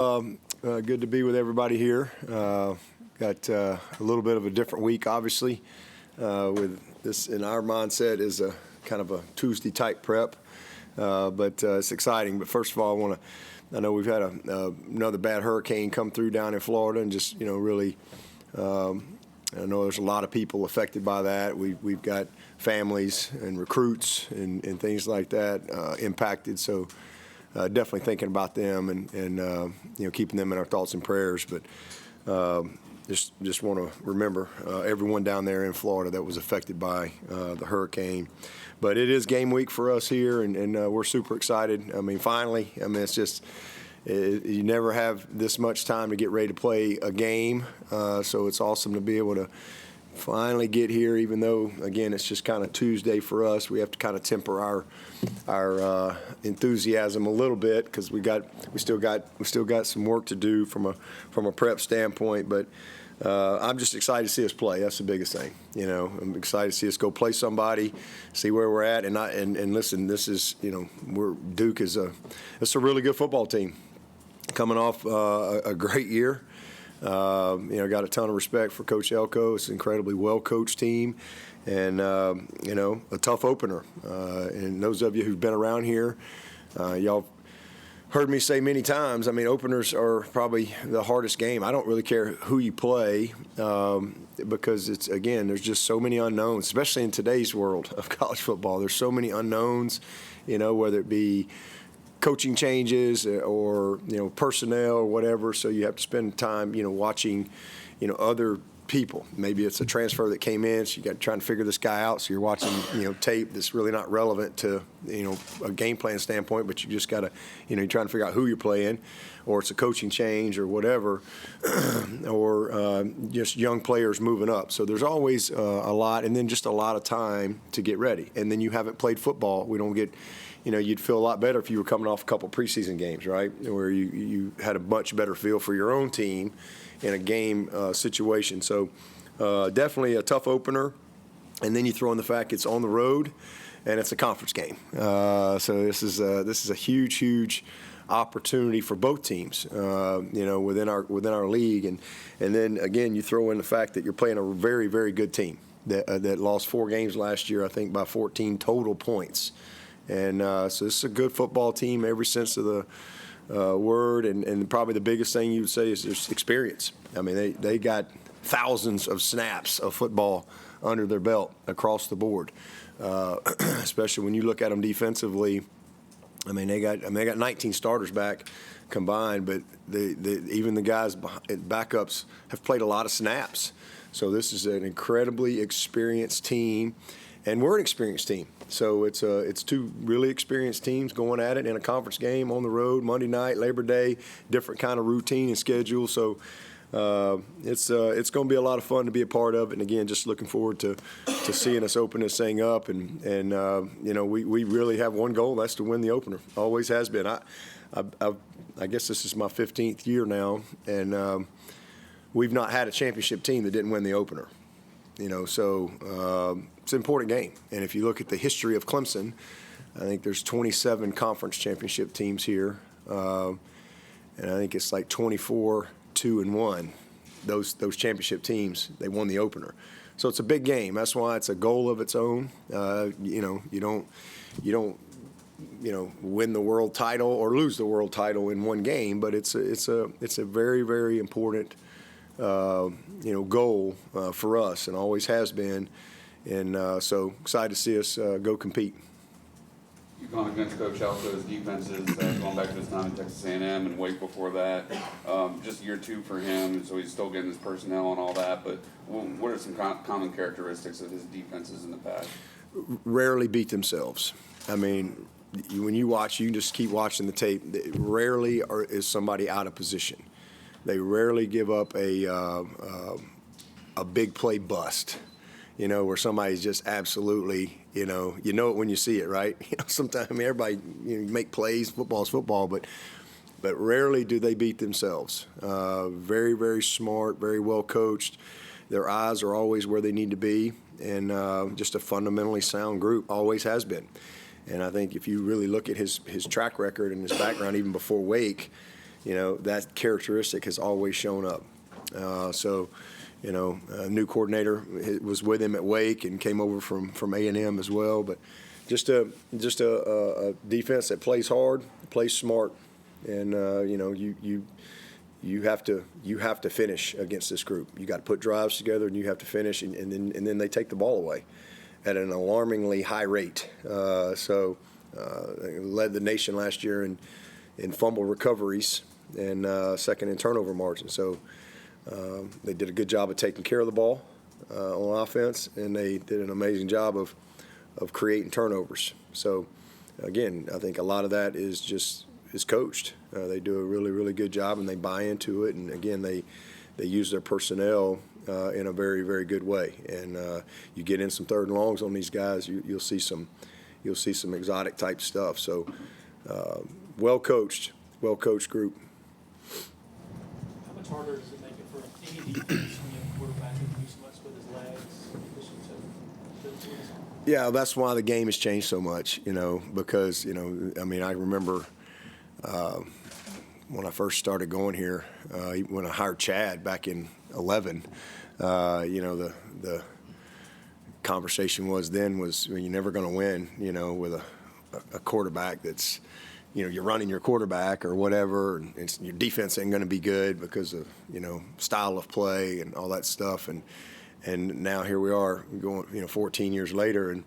Good to be with everybody here. Got a little bit of a different week, obviously, with this in our mindset is a kind of a Tuesday type prep, but it's exciting. But first of all, I know we've had another bad hurricane come through down in Florida, and just really, I know there's a lot of people affected by that. We've got families and recruits and things like that impacted. So. Definitely thinking about them and keeping them in our thoughts and prayers. But just want to remember everyone down there in Florida that was affected by the hurricane. But it is game week for us here, and we're super excited. I mean, finally, it's just you never have this much time to get ready to play a game. So it's awesome to be able to finally get here, even though, again, it's just kind of Tuesday for us. We have to kind of temper our enthusiasm a little bit because we still got some work to do from a prep standpoint. But I'm just excited to see us play. That's the biggest thing. I'm excited to see us go play somebody, see where we're at, and listen. This is Duke is it's a really good football team coming off a great year. Got a ton of respect for Coach Elko. It's an incredibly well-coached team, and a tough opener. And those of you who've been around here, y'all heard me say many times. I mean, openers are probably the hardest game. I don't really care who you play because there's just so many unknowns, especially in today's world of college football. There's so many unknowns. Whether it be coaching changes or personnel or whatever, so you have to spend time watching other people. Maybe it's a transfer that came in, so you got to try and figure this guy out, so you're watching tape that's really not relevant to a game plan standpoint, but you just got to you're trying to figure out who you're playing, or it's a coaching change or whatever, or just young players moving up. So there's always a lot, and then just a lot of time to get ready. And then you haven't played football. We don't get you'd feel a lot better if you were coming off a couple preseason games, right, where you had a much better feel for your own team in a game situation. So definitely a tough opener. And then you throw in the fact it's on the road and it's a conference game. So this is a huge opportunity for both teams, within our league. And then, again, you throw in the fact that you're playing a very, very good team that lost 4 games last year, I think, by 14 total points. And so this is a good football team, every sense of the word. And probably the biggest thing you would say is just experience. I mean, they got thousands of snaps of football under their belt across the board, especially when you look at them defensively. I mean, they got 19 starters back combined, but even the guys backups have played a lot of snaps. So this is an incredibly experienced team, and we're an experienced team. So it's 2 really experienced teams going at it in a conference game on the road, Monday night, Labor Day, different kind of routine and schedule. So it's going to be a lot of fun to be a part of it. And again, just looking forward to seeing us open this thing up. And we really have one goal, that's to win the opener. Always has been. I guess this is my 15th year now, and we've not had a championship team that didn't win the opener. So it's an important game. And if you look at the history of Clemson, I think there's 27 conference championship teams here, and I think it's like 24-2-1. Those championship teams, they won the opener. So it's a big game. That's why it's a goal of its own. You don't win the world title or lose the world title in one game, but it's a very, very important goal for us, and always has been. And so excited to see us go compete. You've gone against Coach Elko's defenses, going back to his time at Texas A&M and Wake before that. Just year 2 for him, so he's still getting his personnel and all that. But what are some common characteristics of his defenses in the past? Rarely beat themselves. I mean, when you watch, you can just keep watching the tape. Rarely is somebody out of position. They rarely give up a big play bust, where somebody's just absolutely, you know it when you see it, right? Sometimes, everybody, make plays. Football's football, but rarely do they beat themselves. Very, very smart, very well coached. Their eyes are always where they need to be, and just a fundamentally sound group, always has been. And I think if you really look at his track record and his background, even before Wake, that characteristic has always shown up. A new coordinator was with him at Wake and came over from A&M as well. But just a defense that plays hard, plays smart, and you have to finish against this group. You got to put drives together, and you have to finish, and then they take the ball away at an alarmingly high rate. They led the nation last year in fumble recoveries and second in turnover margin. So they did a good job of taking care of the ball on offense, and they did an amazing job of creating turnovers. So again, I think a lot of that is coached. They do a really, really good job, and they buy into it. And again, they use their personnel in a very, very good way. And you get in some third and longs on these guys, you'll see some exotic type stuff. So well coached group. How much harder does it make it for any defense when you have a quarterback who can do so much with his legs? Yeah, that's why the game has changed so much, because, I remember when I first started going here, when I hired Chad back in 2011, the conversation was you're never going to win, with a quarterback that's, you're running your quarterback or whatever, and your defense ain't going to be good because of, style of play and all that stuff. And now here we are going, 14 years later and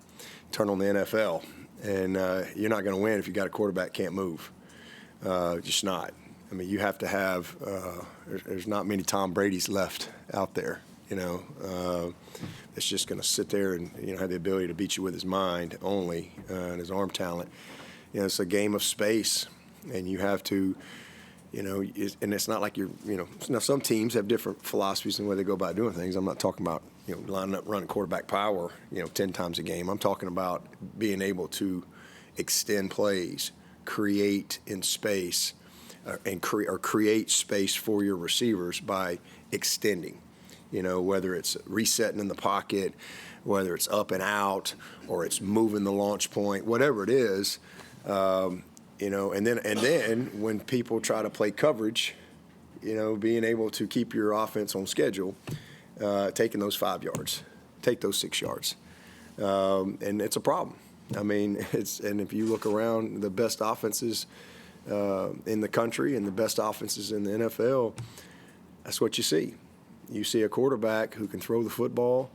turn on the NFL. And you're not going to win if you got a quarterback can't move. Just not. I mean, you have to have there's not many Tom Brady's left out there, that's just going to sit there and, have the ability to beat you with his mind only and his arm talent. It's a game of space, and you have to, and it's not like now some teams have different philosophies in the way they go about doing things. I'm not talking about, lining up, running quarterback power, 10 times a game. I'm talking about being able to extend plays, create in space, and create space for your receivers by extending. Whether it's resetting in the pocket, whether it's up and out, or it's moving the launch point, whatever it is. And then when people try to play coverage, being able to keep your offense on schedule, taking those 5 yards, take those 6 yards, and it's a problem. And if you look around the best offenses in the country and the best offenses in the NFL, that's what you see. You see a quarterback who can throw the football,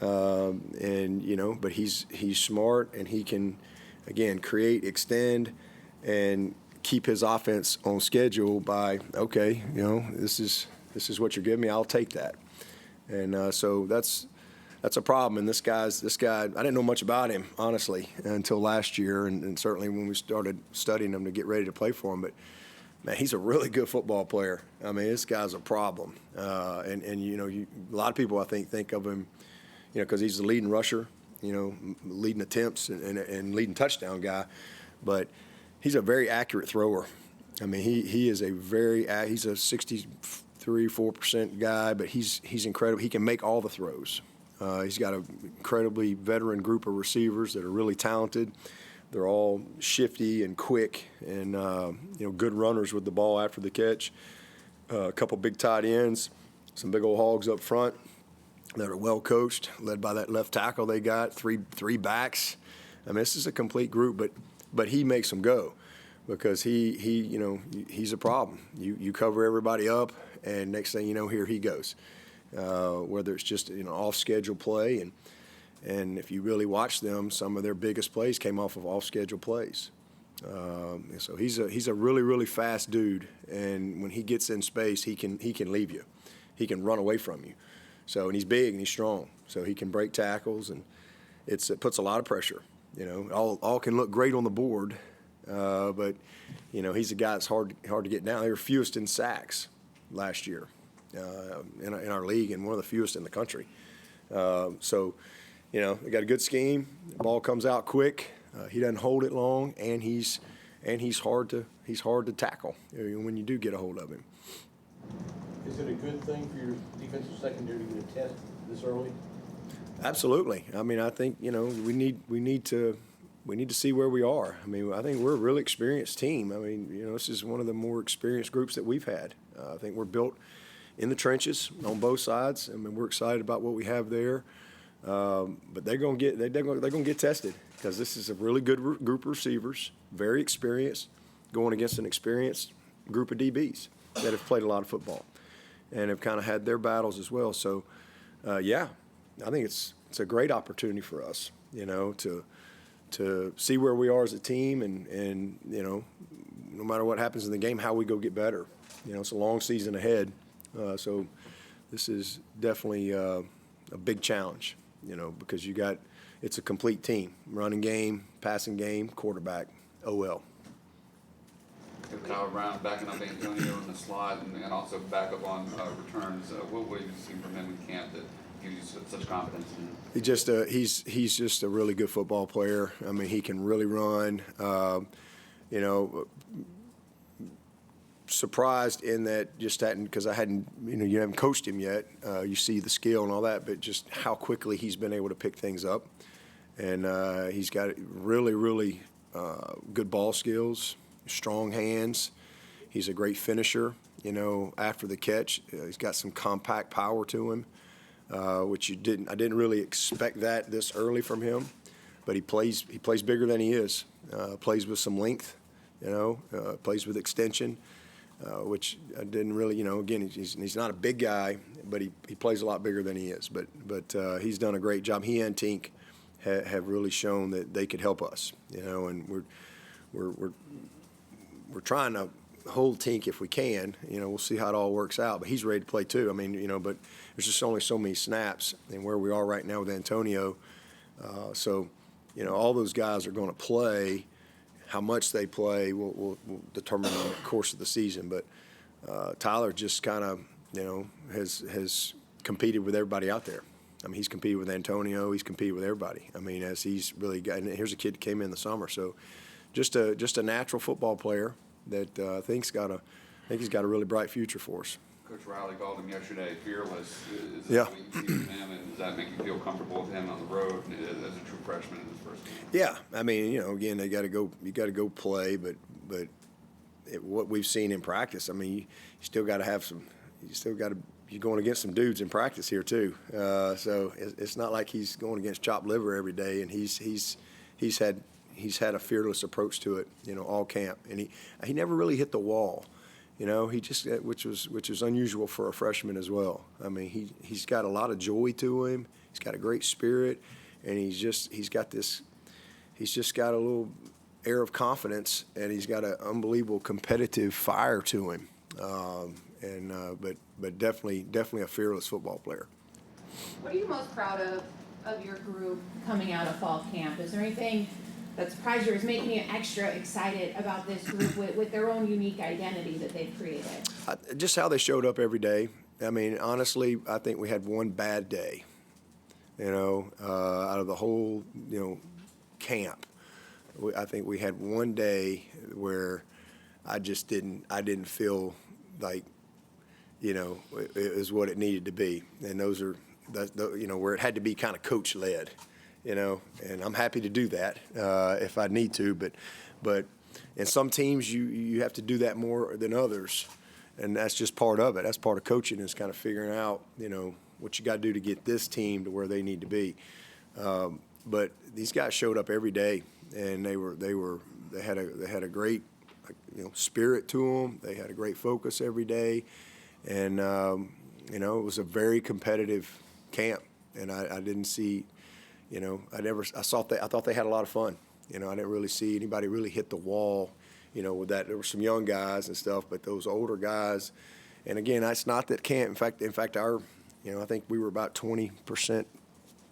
but he's smart, and he can, again, create, extend, and keep his offense on schedule by, okay, this is what you're giving me, I'll take that. And so that's a problem. And this guy, I didn't know much about him, honestly, until last year, and certainly when we started studying him to get ready to play for him. But man, he's a really good football player. This guy's a problem. A lot of people, I think of him, because he's the leading rusher, leading attempts and leading touchdown guy. But he's a very accurate thrower. He is he's a 63-4% guy, but he's incredible. He can make all the throws. He's got an incredibly veteran group of receivers that are really talented. They're all shifty and quick and, good runners with the ball after the catch. A couple big tight ends, some big old hogs up front that are well coached, led by that left tackle they got, three backs. This is a complete group, but he makes them go because he's a problem. You cover everybody up, and next thing you know, here he goes. Whether it's just off-schedule play, and if you really watch them, some of their biggest plays came off of off-schedule plays. So he's a really, really fast dude, and when he gets in space, he can leave you. He can run away from you. So, and he's big and he's strong, so he can break tackles, and it puts a lot of pressure. All can look great on the board, but he's a guy that's hard to get down. They were fewest in sacks last year in our league, and one of the fewest in the country. So, they got a good scheme. The ball comes out quick. He doesn't hold it long, and he's hard to tackle when you do get a hold of him. Is it a good thing for your defensive secondary to get a test this early? Absolutely. I think we need to we need to see where we are. I mean, I think we're a really experienced team. I mean, this is one of the more experienced groups that we've had. I think we're built in the trenches on both sides. I mean, we're excited about what we have there. But they're gonna get tested because this is a really good group of receivers, very experienced, going against an experienced group of DBs that have played a lot of football and have kind of had their battles as well. So, yeah, I think it's a great opportunity for us, to see where we are as a team and no matter what happens in the game, how we go get better. It's a long season ahead, so this is definitely a big challenge. Because it's a complete team, running game, passing game, quarterback, OL. Kyle Brown backing up Antonio in the slot and also back up on returns. What have you seen from him in camp that gives you such confidence in him? He's just a really good football player. I mean, he can really run. Surprised in that because I hadn't, you haven't coached him yet. You see the skill and all that, but just how quickly he's been able to pick things up. And he's got really, really good ball skills, strong hands. He's a great finisher, after the catch. He's got some compact power to him, which I didn't really expect that this early from him. But he plays bigger than he is, plays with some length, plays with extension. Which I didn't really, again, he's not a big guy, but he plays a lot bigger than he is. But he's done a great job. He and Tink have really shown that they could help us, and we're trying to hold Tink if we can. We'll see how it all works out. But he's ready to play too. I mean, but there's just only so many snaps, and where we are right now with Antonio, so all those guys are going to play. How much they play will determine the course of the season. But Tyler just kind of, has competed with everybody out there. I mean, he's competed with Antonio. He's competed with everybody. I mean, as he's really got. And here's a kid that came in the summer. So, just a natural football player that I think he's got a really bright future for us. Coach Riley called him yesterday fearless. Is that Yeah. what you see from him, and does that make you feel comfortable with him on the road as a true freshman in his first game? Yeah, I mean, again, you got to go play, but what we've seen in practice, I mean, you still got to have some. You're going against some dudes in practice here too. So it's not like he's going against chopped liver every day, and he's had a fearless approach to it, all camp, and he never really hit the wall. He just, which was unusual for a freshman as well. I mean, he's got a lot of joy to him. He's got a great spirit, and he's just got a little air of confidence, and he's got an unbelievable competitive fire to him. But definitely a fearless football player. What are you most proud of your group coming out of fall camp? Is there anything that surprised you or is making you extra excited about this group with their own unique identity that they've created? Just how they showed up every day. I mean, honestly, I think we had one bad day, out of the whole, camp. I think we had one day where I didn't feel like, it was what it needed to be. And those are, where it had to be kind of coach-led. And I'm happy to do that if I need to, but in some teams you have to do that more than others, and that's just part of it. That's part of coaching, is kind of figuring out what you got to do to get this team to where they need to be. But these guys showed up every day, and they had a great spirit to them. They had a great focus every day, and it was a very competitive camp, and I didn't see. I thought they had a lot of fun. I didn't really see anybody really hit the wall, with that. There were some young guys and stuff, but those older guys, and again, that's not that camp. In fact, I think we were about 20%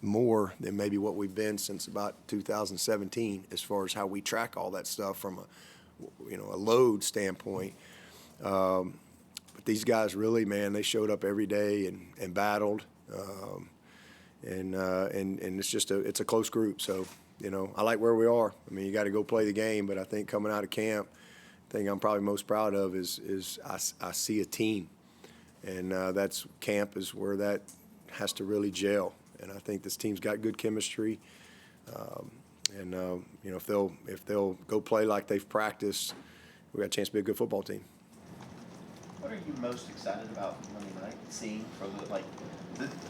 more than maybe what we've been since about 2017, as far as how we track all that stuff from a load standpoint. But these guys really, man, they showed up every day and battled. And it's a close group. So, I like where we are. I mean, you got to go play the game, but I think coming out of camp, the thing I'm probably most proud of is I see a team, and that's camp is where that has to really gel. And I think this team's got good chemistry, And you know, if they'll go play like they've practiced, we got a chance to be a good football team. What are you most excited about Monday night seeing for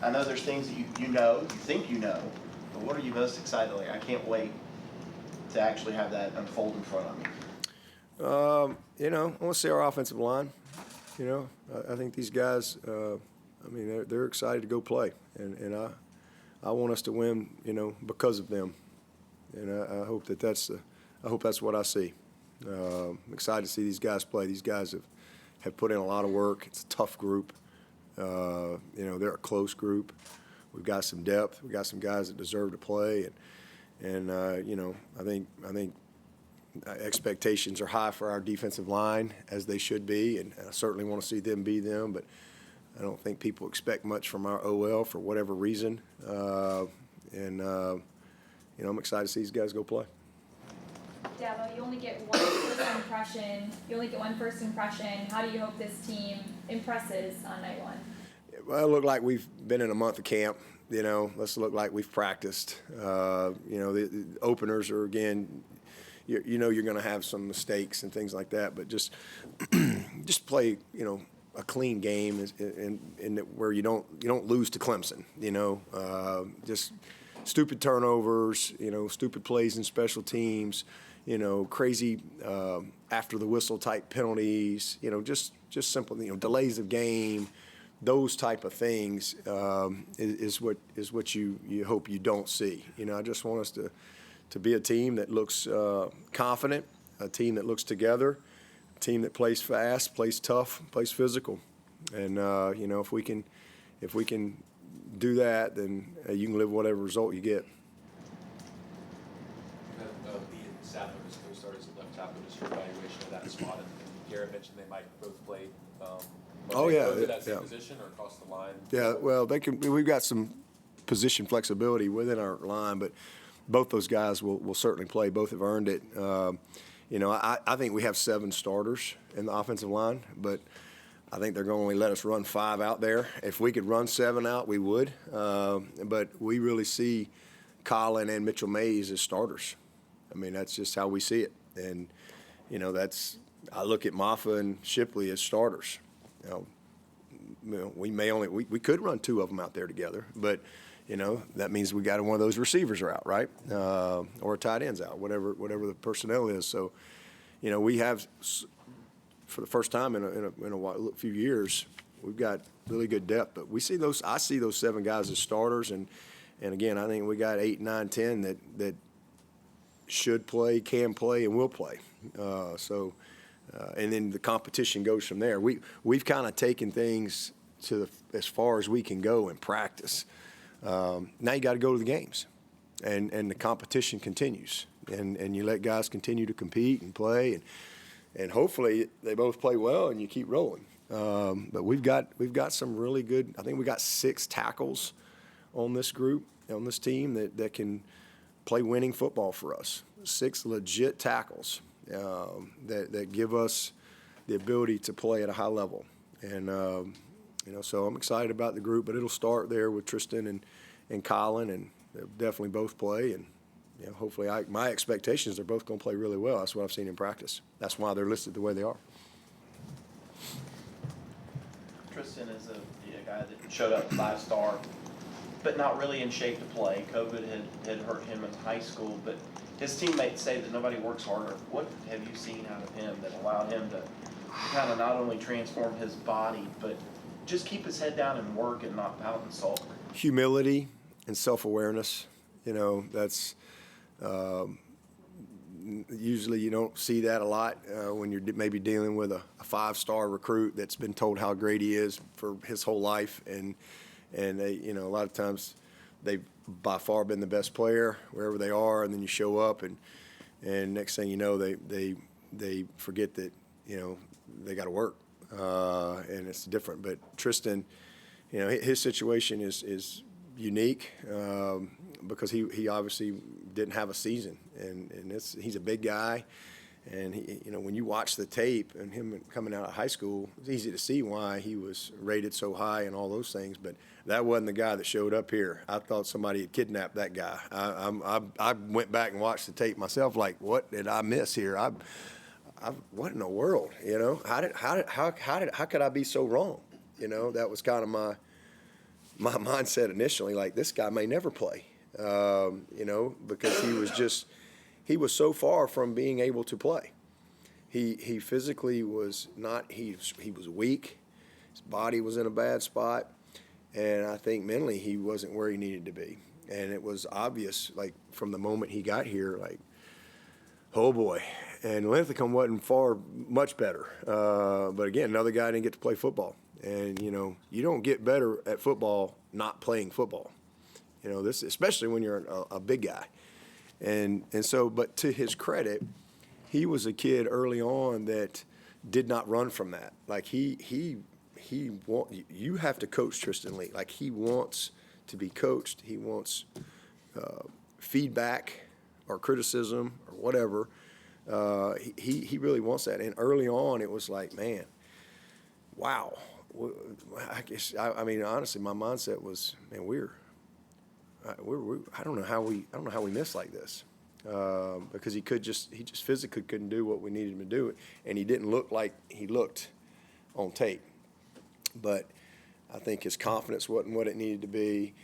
I know there's things that you think you know, but what are you most excited? Like, I can't wait to actually have that unfold in front of me. You know, I want to see our offensive line. You know, I think these guys, I mean, they're excited to go play, and I want us to win, you know, because of them. And I hope that's what I see. I'm excited to see these guys play. These guys have put in a lot of work. It's a tough group. You know, they're a close group. We've got some depth. We've got some guys that deserve to play, and you know, I think expectations are high for our defensive line, as they should be, and I certainly want to see them be them. But I don't think people expect much from our OL for whatever reason. You know, I'm excited to see these guys go play. Dabo, you only get one first impression. How do you hope this team impresses on night one? Well, it looked like we've been in a month of camp. You know, let's look like we've practiced. You know, the openers are, again, you know, you're going to have some mistakes and things like that, but just play, you know, a clean game in where you don't lose to Clemson. You know, just stupid turnovers. You know, stupid plays in special teams. You know, crazy after the whistle type penalties. You know, just simple. You know, delays of game. Those type of things is what you hope you don't see. You know, I just want us to be a team that looks confident, a team that looks together, a team that plays fast, plays tough, plays physical, and you know, if we can do that, then you can live whatever result you get. Lee and Sadler as co-starters at left tackle, just your evaluation of that spot, and Garrett mentioned they might both play. Oh, yeah, both at that same yeah. position or across the line. Yeah, well, we've got some position flexibility within our line, but both those guys will certainly play. Both have earned it. You know, I think we have 7 starters in the offensive line, but I think they're going to only let us run 5 out there. If we could run 7 out, we would. But we really see Colin and Mitchell Mays as starters. I mean, that's just how we see it. And, you know, I look at Maffa and Shipley as starters. You know, we could run 2 of them out there together, but you know, that means we got one of those receivers are out, right? Or a tight end's out, whatever the personnel is. So, you know, we have, for the first time in a few years, we've got really good depth. But I see those 7 guys as starters, and again, I think we got 8, 9, 10 that should play, can play, and will play. And then the competition goes from there. We've kind of taken things as far as we can go in practice. Now you got to go to the games, and the competition continues, and you let guys continue to compete and play, and hopefully they both play well and you keep rolling. But we've got some really good. I think we got 6 tackles on this group, on this team that can play winning football for us. 6 legit tackles that give us the ability to play at a high level, and you know, so I'm excited about the group. But it'll start there with Tristan and Colin, and they'll definitely both play. And you know, hopefully, my expectations they're both going to play really well. That's what I've seen in practice. That's why they're listed the way they are. Tristan is a guy that showed up 5-star, but not really in shape to play. COVID had hurt him in high school, but his teammates say that nobody works harder. What have you seen out of him that allowed him to kind of not only transform his body, but just keep his head down and work and not pout and sulk? Humility and self-awareness. You know, that's usually you don't see that a lot when you're maybe dealing with a 5-star recruit that's been told how great he is for his whole life, and they, you know, a lot of times they've by far been the best player wherever they are, and then you show up and next thing you know they forget that, you know, they got to work, and it's different. But Tristan, you know, his situation is unique because he obviously didn't have a season, and he's a big guy, And he, you know, when you watch the tape and him coming out of high school, it's easy to see why he was rated so high and all those things. But that wasn't the guy that showed up here. I thought somebody had kidnapped that guy. I went back and watched the tape myself. Like, what did I miss here? What in the world? You know, how could I be so wrong? You know, that was kind of my mindset initially. Like, this guy may never play. You know, because he was so far from being able to play. He physically was not, he was weak. His body was in a bad spot. And I think mentally he wasn't where he needed to be. And it was obvious, like, from the moment he got here, like, oh boy. And Linthicum wasn't much better. But again, another guy didn't get to play football. And, you know, you don't get better at football not playing football. You know, this, especially when you're a big guy. And so, but to his credit, he was a kid early on that did not run from that. Like, you have to coach Tristan Leigh. Like, he wants to be coached. He wants feedback or criticism or whatever. He really wants that. And early on, it was like, man, wow. I mean, honestly, my mindset was, man, I don't know how we missed like this, because he just physically couldn't do what we needed him to do, and he didn't look like he looked on tape. But I think his confidence wasn't what it needed to be.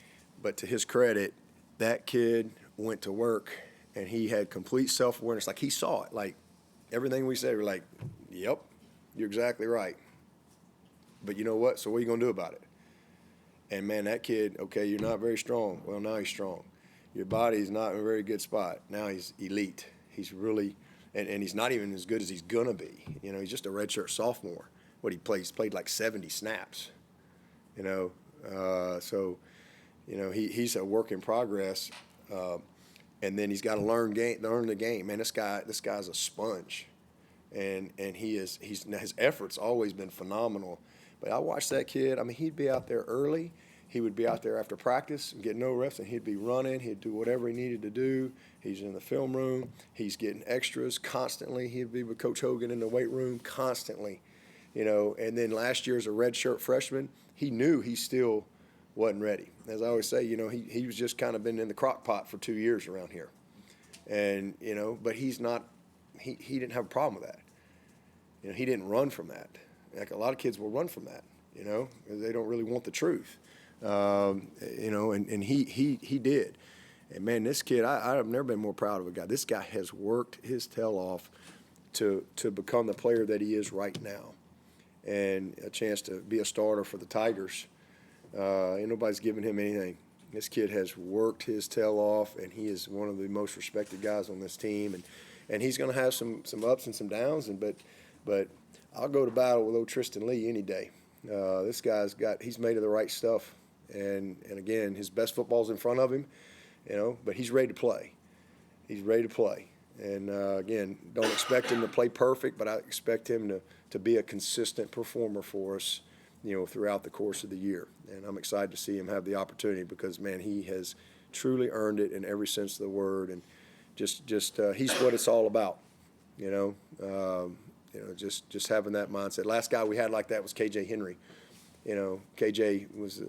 But to his credit, that kid went to work and he had complete self-awareness. Like, he saw it. Like, everything we said, we're like, yep, you're exactly right. But you know what? So what are you gonna do about it? And, man, that kid, okay, you're not very strong. Well, now he's strong. Your body's not in a very good spot. Now he's elite. He's really – and he's not even as good as he's going to be. You know, he's just a redshirt sophomore. He's played like 70 snaps, you know. So, you know, he's a work in progress. And then he's got to learn the game. Man, this guy's a sponge. And his effort's always been phenomenal. But I watched that kid. I mean, he'd be out there early. He would be out there after practice and get no reps, and he'd be running. He'd do whatever he needed to do. He's in the film room. He's getting extras constantly. He'd be with Coach Hogan in the weight room constantly, you know. And then last year as a redshirt freshman, he knew he still wasn't ready. As I always say, you know, he was just kind of been in the crock pot for 2 years around here. And, you know, but he didn't have a problem with that. You know, he didn't run from that. Like, a lot of kids will run from that, you know, because they don't really want the truth, you know, and he did. And, man, this kid, I've never been more proud of a guy. This guy has worked his tail off to become the player that he is right now, and a chance to be a starter for the Tigers. Ain't nobody's giving him anything. This kid has worked his tail off, and he is one of the most respected guys on this team. And he's going to have some ups and some downs, but I'll go to battle with old Tristan Leigh any day. This guy's he's made of the right stuff. And again, his best football's in front of him, you know, but he's ready to play. He's ready to play. And again, don't expect him to play perfect, but I expect him to be a consistent performer for us, you know, throughout the course of the year. And I'm excited to see him have the opportunity because, man, he has truly earned it in every sense of the word. And just he's what it's all about, you know. You know, just having that mindset. Last guy we had like that was KJ Henry. You know, KJ was,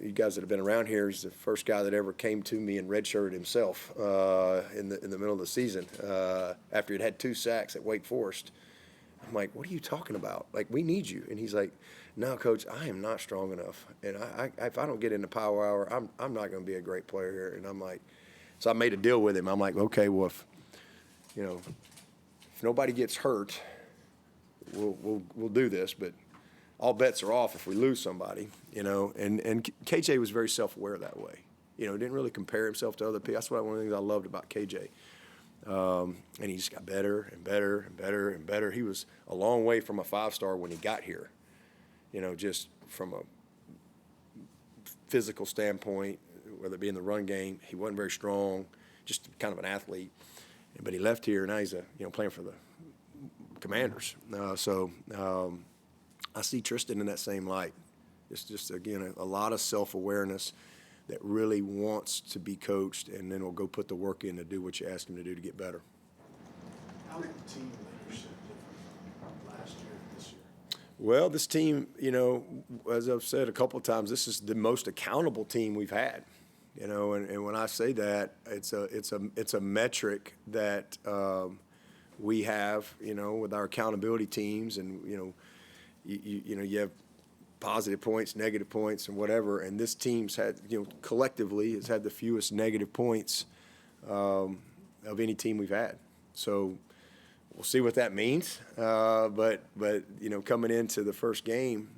you guys that have been around here, he's the first guy that ever came to me and redshirted himself in the middle of the season after he'd had 2 sacks at Wake Forest. I'm like, what are you talking about? Like, we need you. And he's like, no, Coach, I am not strong enough. And if I don't get into power hour, I'm not going to be a great player here. And I'm like, so I made a deal with him. I'm like, okay, well, if nobody gets hurt, we'll do this, but all bets are off if we lose somebody, you know. And KJ was very self-aware that way. You know, didn't really compare himself to other people. That's one of the things I loved about KJ. And he just got better and better and better and better. He was a long way from a 5-star when he got here, you know, just from a physical standpoint, whether it be in the run game. He wasn't very strong, just kind of an athlete. But he left here, and now he's playing for the Commanders. So I see Tristan in that same light. Just again, a lot of self-awareness that really wants to be coached, and then will go put the work in to do what you ask him to do to get better. How How's the team leadership different from last year to this year? Well, this team, as I've said a couple of times, this is the most accountable team we've had. And when I say that, it's a metric that we have, with our accountability teams, and you have positive points, negative points, and whatever. And this team's had, collectively, has had the fewest negative points of any team we've had. So we'll see what that means. But coming into the first game,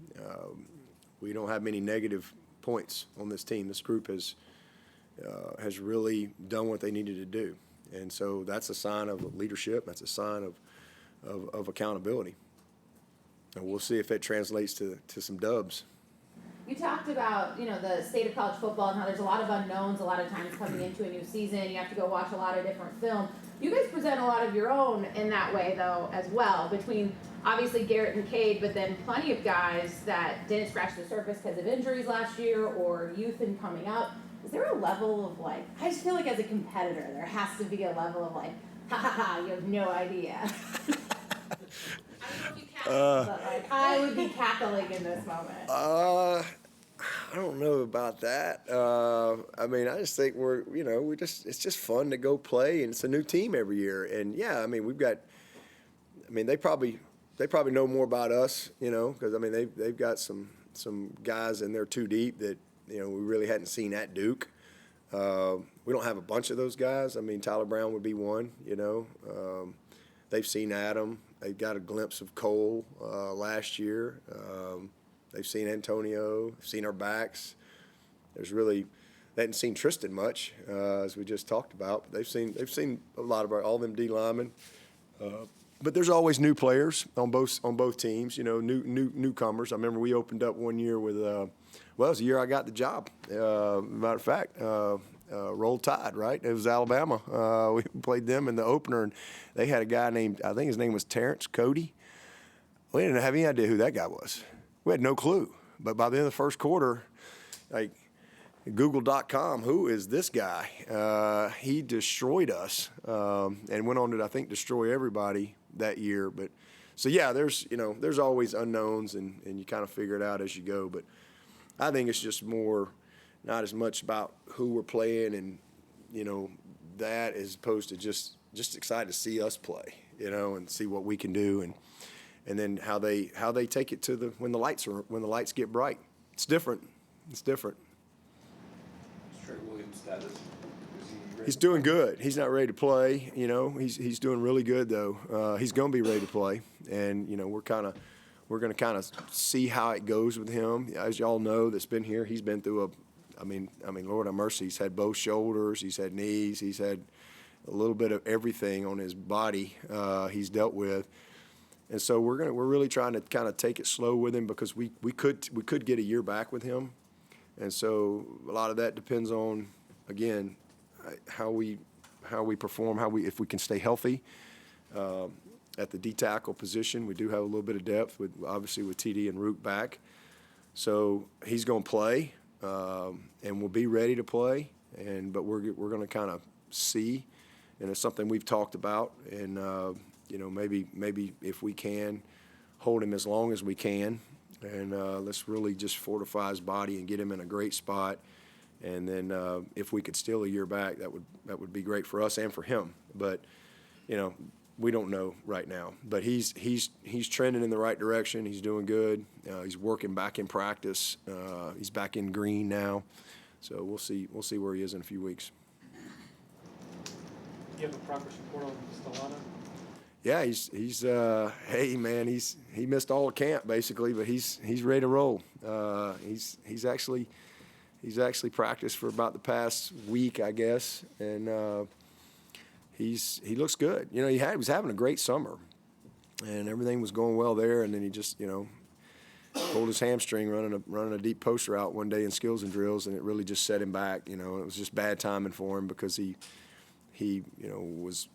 we don't have many negative points on this team. This group has really done what they needed to do. And so that's a sign of leadership. That's a sign of accountability. And we'll see if it translates to some dubs. You talked about, the state of college football and how there's a lot of unknowns a lot of times coming into a new season. You have to go watch a lot of different film. You guys present a lot of your own in that way, though, as well, between obviously Garrett and Cade, but then plenty of guys that didn't scratch the surface because of injuries last year or youth and coming up. Is there a level of, I just feel like as a competitor, there has to be a level of, ha ha ha, you have no idea. I don't know if you cackle, but, I would be cackling in this moment. I don't know about that. I just think it's just fun to go play, and it's a new team every year. And yeah, they probably know more about us, because they've got some guys in there too deep that we really hadn't seen at Duke. We don't have a bunch of those guys. Tyler Brown would be one. They've seen Adam. They've got a glimpse of Cole last year. They've seen Antonio, seen our backs. They hadn't seen Tristan much, as we just talked about. But they've seen a lot of all them D linemen. But there's always new players on both teams. Newcomers. I remember we opened up one year with, it was the year I got the job. Matter of fact, Roll Tide, right? It was Alabama. We played them in the opener, and they had a guy named, I think his name was Terrence Cody. We didn't have any idea who that guy was. We had no clue. But by the end of the first quarter, Google.com, who is this guy? He destroyed us and went on to, I think, destroy everybody that year. But so, yeah, there's always unknowns, and you kind of figure it out as you go. But I think it's just more, not as much about who we're playing and, that as opposed to just excited to see us play, and see what we can do. And then how they take it to when the lights get bright. It's different. It's different. Tré Williams status. He's doing good. He's not ready to play. He's doing really good though. He's going to be ready to play, and we're going to kind of see how it goes with him. As y'all know, that's been here. He's been through Lord have mercy. He's had both shoulders. He's had knees. He's had a little bit of everything on his body. He's dealt with. And so we're really trying to kind of take it slow with him, because we could get a year back with him, and so a lot of that depends on, again, how we perform, if we can stay healthy at the D tackle position. We do have a little bit of depth obviously with TD and Root back, so he's going to play, and we'll be ready to play, but we're going to kind of see, and it's something we've talked about, and maybe if we can hold him as long as we can, and let's really just fortify his body and get him in a great spot. And then if we could steal a year back, that would be great for us and for him. But we don't know right now. But he's trending in the right direction. He's doing good. He's working back in practice. He's back in green now. So we'll see where he is in a few weeks. You have a progress report on Stellato? Yeah, hey man, he missed all of camp basically, but he's ready to roll. He's actually practiced for about the past week, I guess, and he looks good. He was having a great summer, and everything was going well there, and then he just pulled his hamstring running a deep post route one day in skills and drills, and it really just set him back. It was just bad timing for him, because he was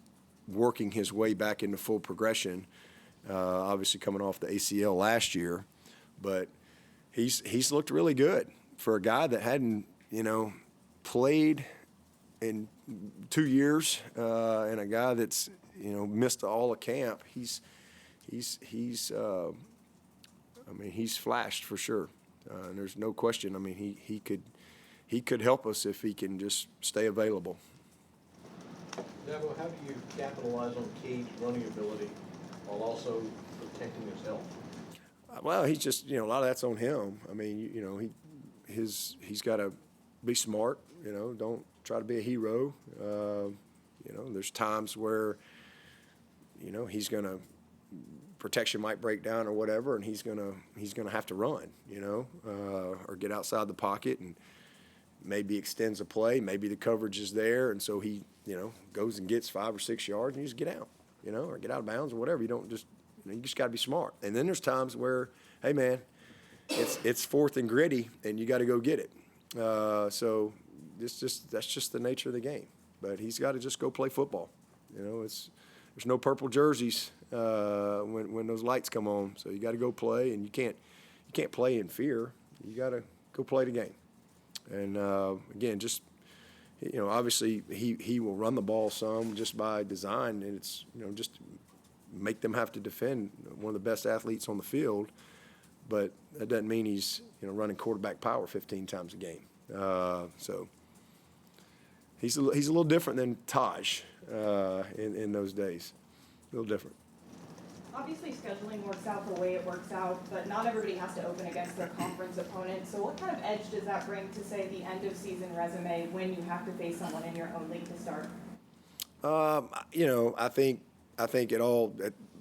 working his way back into full progression, obviously coming off the ACL last year, but he's looked really good for a guy that hadn't played in 2 years, and a guy that's missed all of camp. He's flashed for sure. And there's no question. I mean, he could help us if he can just stay available. Dabo, how do you capitalize on Cade's running ability while also protecting his health? Well, he's just, a lot of that's on him. I mean, he's got to be smart. Don't try to be a hero. There's times where, he's gonna protection might break down or whatever, and he's gonna have to run, or get outside the pocket and maybe extends a play. Maybe the coverage is there, and so he, goes and gets 5 or 6 yards, and you just get out, or get out of bounds or whatever. You don't just, you just got to be smart. And then there's times where, hey man, it's fourth and gritty, and you got to go get it. So that's just the nature of the game. But he's got to just go play football. There's no purple jerseys when those lights come on. So you got to go play, and you can't play in fear. You got to go play the game. And again, just obviously he will run the ball some just by design, and it's just make them have to defend one of the best athletes on the field. But that doesn't mean he's running quarterback power 15 times a game. So he's a little different than Taj in those days. A little different. Obviously, scheduling works out the way it works out, but not everybody has to open against their conference opponent. So what kind of edge does that bring to, say, the end-of-season resume when you have to face someone in your own league to start? I think it all,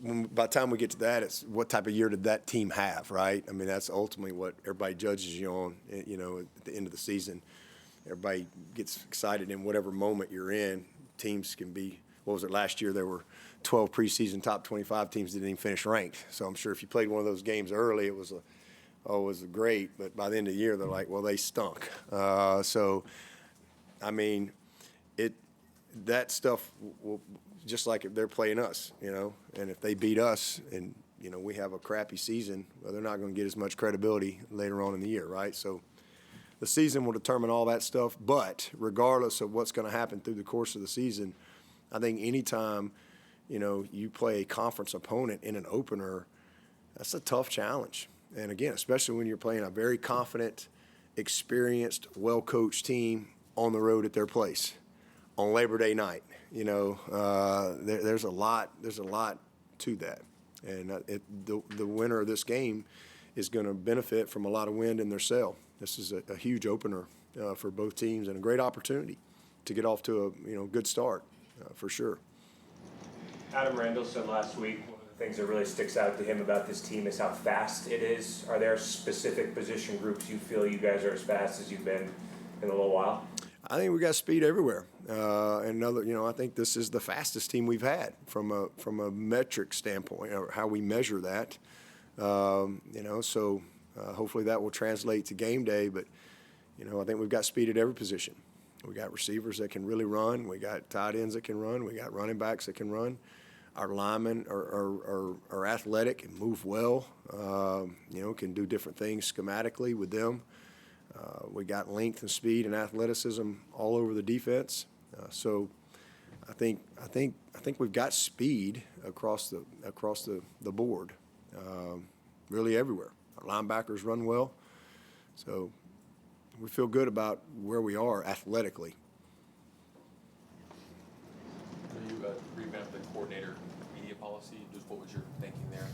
by the time we get to that, it's what type of year did that team have, right? I mean, that's ultimately what everybody judges you on, at the end of the season. Everybody gets excited in whatever moment you're in. Teams can be, what was it, last year there were 12 preseason top 25 teams that didn't even finish ranked. So I'm sure if you played one of those games early, it was great. But by the end of the year, they're like, well, they stunk. So, I mean, that stuff will, just like if they're playing us, and if they beat us and, we have a crappy season, well, they're not going to get as much credibility later on in the year, right? So the season will determine all that stuff. But regardless of what's going to happen through the course of the season, I think anytime, you play a conference opponent in an opener, that's a tough challenge. And again, especially when you're playing a very confident, experienced, well-coached team on the road at their place on Labor Day night. There's a lot to that. And the winner of this game is going to benefit from a lot of wind in their sail. This is a huge opener for both teams and a great opportunity to get off to a good start for sure. Adam Randall said last week one of the things that really sticks out to him about this team is how fast it is. Are there specific position groups you feel you guys are as fast as you've been in a little while? I think we got speed everywhere. I think this is the fastest team we've had from a metric standpoint, or how we measure that. So hopefully that will translate to game day. But I think we've got speed at every position. We got receivers that can really run. We got tight ends that can run. We got running backs that can run. Our linemen are athletic and move well. Can do different things schematically with them. We got length and speed and athleticism all over the defense. So I think we've got speed across the board, really everywhere. Our linebackers run well, so we feel good about where we are athletically. You revamped the coordinator media policy. Just what was your thinking there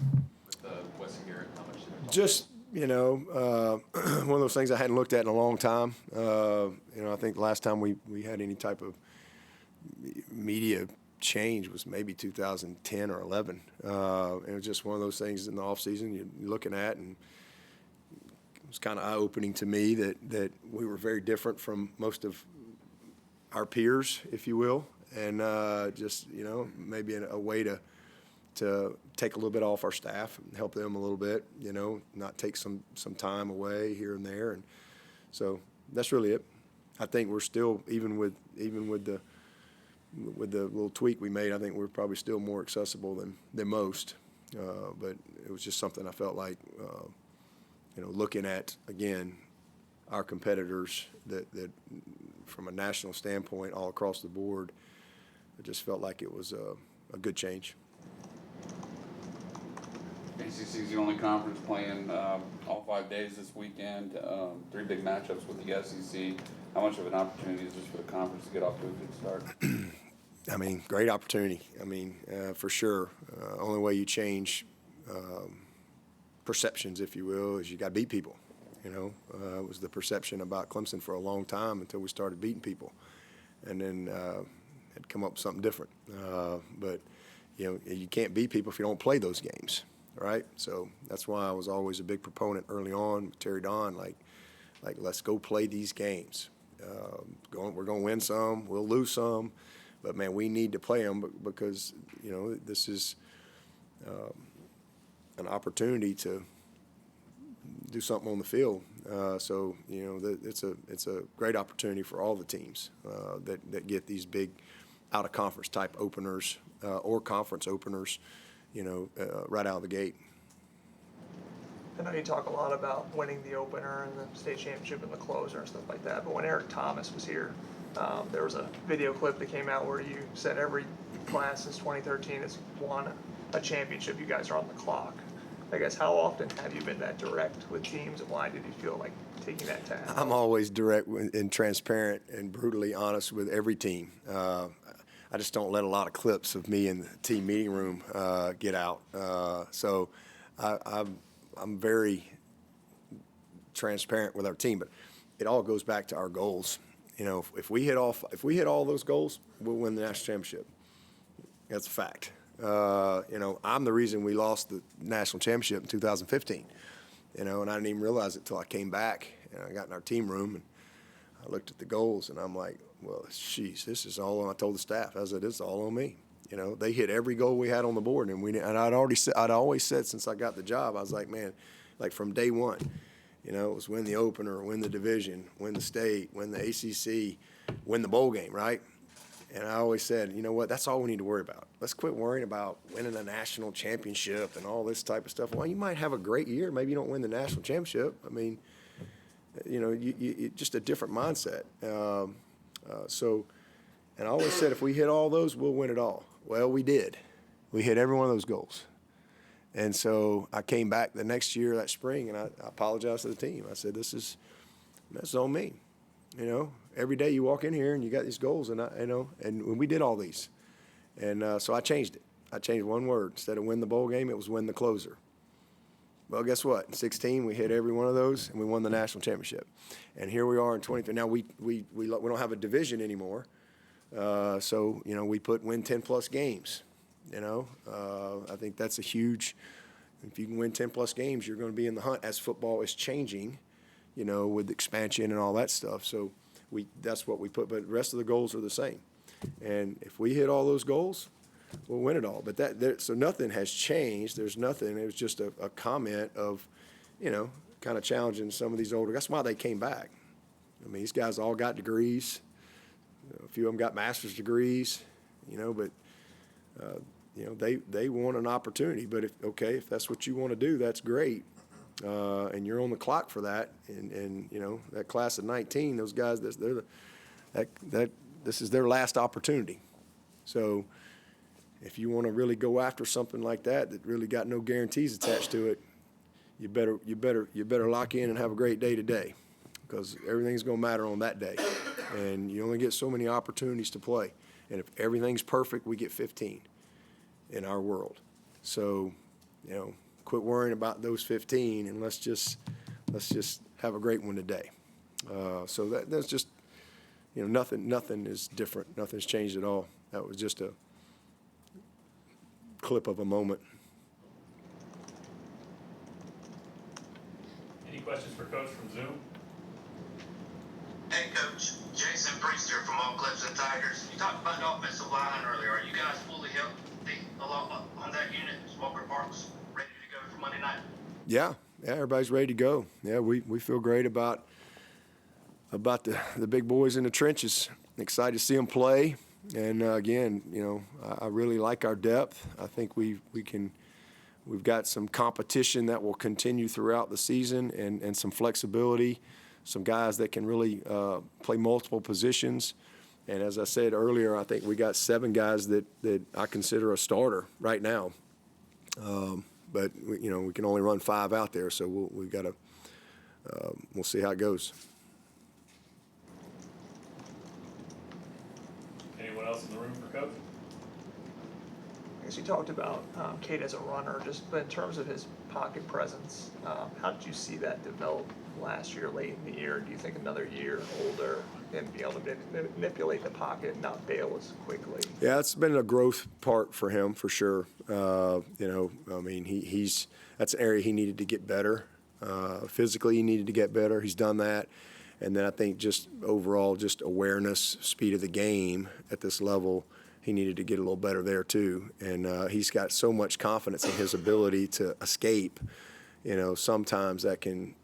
with Wes and Garrett? How much did it talk Just one of those things I hadn't looked at in a long time. I think the last time we had any type of media change was maybe 2010 or 11. It was just one of those things in the off season you're looking at, and it was kind of eye-opening to me that we were very different from most of our peers, if you will, and maybe a way to take a little bit off our staff and help them a little bit, not take some time away here and there. And so that's really it. I think we're still, even with the little tweak we made, I think we're probably still more accessible than most. But it was just something I felt like, looking at, again, our competitors that from a national standpoint all across the board, I just felt like it was a good change. ACC is the only conference playing all 5 days this weekend. 3 big matchups with the SEC. How much of an opportunity is this for the conference to get off to a good start? I mean, great opportunity. I mean, for sure. Only way you change perceptions, if you will, is you got to beat people. You know, it was the perception about Clemson for a long time until we started beating people, and then had come up with something different. But you know, you can't beat people if you don't play those games, right? So that's why I was always a big proponent early on with Terry Don, like let's go play these games. We're going to win some, we'll lose some, but man, we need to play them because you know this is an opportunity to do something on the field. So you know it's a great opportunity for all the teams that get these big out of conference type openers or conference openers, you know, right out of the gate. I know you talk a lot about winning the opener and the state championship and the closer and stuff like that, but when Eric Thomas was here, there was a video clip that came out where you said every class since 2013 has won a championship. You guys are on the clock. I guess how often have you been that direct with teams, and why did you feel like taking that task? I'm always direct and transparent and brutally honest with every team. I just don't let a lot of clips of me in the team meeting room get out. So I'm very transparent with our team, but it all goes back to our goals. You know, if we hit all those goals, we'll win the national championship. That's a fact. You know, I'm the reason we lost the national championship in 2015. You know, and I didn't even realize it until I came back and I got in our team room and I looked at the goals and I'm like, well, geez, this is all on. I told the staff, I said, this is all on me. You know, they hit every goal we had on the board, and I'd always said since I got the job, I was like, man, like from day one, you know, it was win the opener, win the division, win the state, win the ACC, win the bowl game, right? And I always said, you know what, that's all we need to worry about. Let's quit worrying about winning a national championship and all this type of stuff. Well, you might have a great year, maybe you don't win the national championship. I mean, you know, you just a different mindset. And I always said if we hit all those, we'll win it all. Well, we did. We hit every one of those goals. And so I came back the next year, that spring, and I apologized to the team. I said, that's on me. You know, every day you walk in here and you got these goals, and and we did all these. And so I changed it. I changed one word. Instead of win the bowl game, it was win the closer. Well, guess what? In 16, we hit every one of those, and we won the national championship. And here we are in 23. Now, we don't have a division anymore. So, you know, we win 10-plus games. You know, I think that's a huge – if you can win 10-plus games, you're going to be in the hunt as football is changing, you know, with expansion and all that stuff. So that's what we put. But the rest of the goals are the same. And if we hit all those goals, we'll win it all. But so nothing has changed. There's nothing. It was just a comment of, you know, kind of challenging some of these older. That's why they came back. I mean, these guys all got degrees. A few of them got master's degrees, you know, but, you know, they want an opportunity. But if that's what you want to do, that's great. And you're on the clock for that. And you know, that class of 19, those guys, this is their last opportunity. So if you want to really go after something like that really got no guarantees attached to it, you better lock in and have a great day today, because everything's going to matter on that day. And you only get so many opportunities to play. And if everything's perfect, we get 15 in our world. So, you know, quit worrying about those 15 and let's just have a great one today. So that's just, you know, nothing is different. Nothing's changed at all. That was just a clip of a moment. Any questions for Coach from Zoom? Hey, Coach. Jason Priester from All Clemson Tigers. You talked about the offensive line earlier. Are you guys fully healthy on that unit? Is Walker Parks ready to go for Monday night? Yeah, everybody's ready to go. Yeah, we feel great about the big boys in the trenches. Excited to see them play. And again, you know, I really like our depth. I think we've got some competition that will continue throughout the season and some flexibility. Some guys that can really play multiple positions, And as I said earlier, I think we got 7 guys that I consider a starter right now. But we can only run 5 out there, so we've got to we'll see how it goes. Anyone else in the room for Coach? I guess you talked about Cade as a runner, but in terms of his pocket presence, how did you see that develop last year, late in the year? Do you think another year older and be able to manipulate the pocket and not bail as quickly? Yeah, it's been a growth part for him for sure. I mean, that's an area he needed to get better. Physically, he needed to get better. He's done that. And then I think just overall, just awareness, speed of the game at this level, he needed to get a little better there too. And he's got so much confidence in his ability to escape. Sometimes that can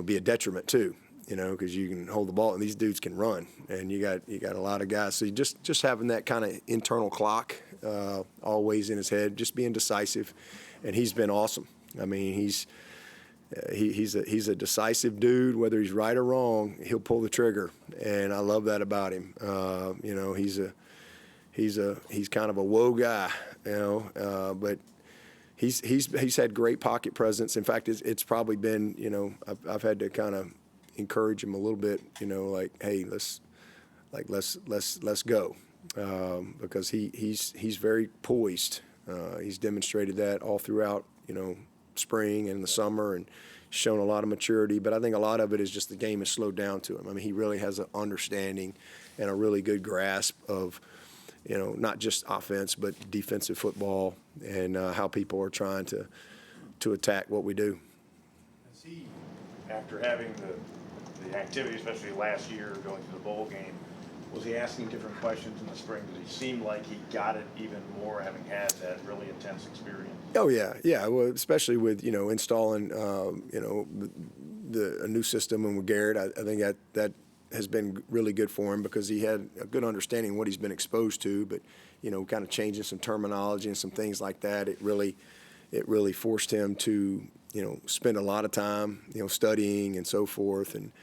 be a detriment too. Because you can hold the ball and these dudes can run, and you got a lot of guys. So just having that kind of internal clock always in his head, just being decisive, and he's been awesome. I mean, he's a decisive dude. Whether he's right or wrong, he'll pull the trigger, and I love that about him. He's kind of a whoa guy, but he's had great pocket presence. In fact, it's probably been I've had to kind of encourage him a little bit, hey, let's go, because he's very poised. He's demonstrated that all throughout spring and the summer, and shown a lot of maturity. But I think a lot of it is just the game has slowed down to him. I mean, he really has an understanding and a really good grasp of not just offense but defensive football, and how people are trying to attack what we do. Is he, after having the activity, especially last year going to the bowl game, was he asking different questions in the spring? Did he seem like he got it even more, having had that really intense experience? Oh yeah. Well, especially with installing a new system, and with Garrett, I think that has been really good for him, because he had a good understanding of what he's been exposed to. But kind of changing some terminology and some things like that, it really forced him to spend a lot of time studying and so forth, and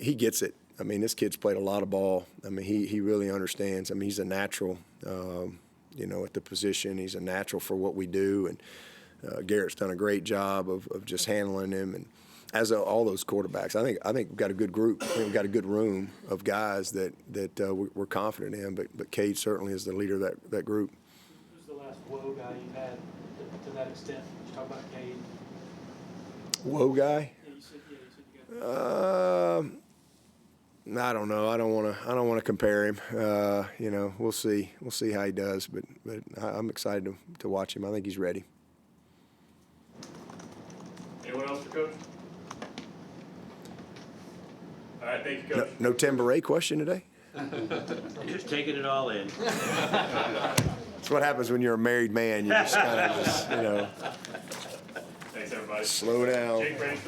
he gets it. I mean, this kid's played a lot of ball. I mean, he really understands. I mean, he's a natural, at the position. He's a natural for what we do, and Garrett's done a great job of just handling him. And as all those quarterbacks, I think we've got a good group. I think we've got a good room of guys that we're confident in. But Cade certainly is the leader of that group. Who's the last whoa guy you had to that extent? You talk about Cade. Whoa guy? Yeah, you said you got. I don't know. I don't want to compare him. We'll see. We'll see how he does. But I'm excited to watch him. I think he's ready. Anyone else for Coach? All right, thank you, Coach. No Tim Beret question today? Just taking it all in. That's what happens when you're a married man. You just kind of Thanks, everybody. slow down. Jake, ready to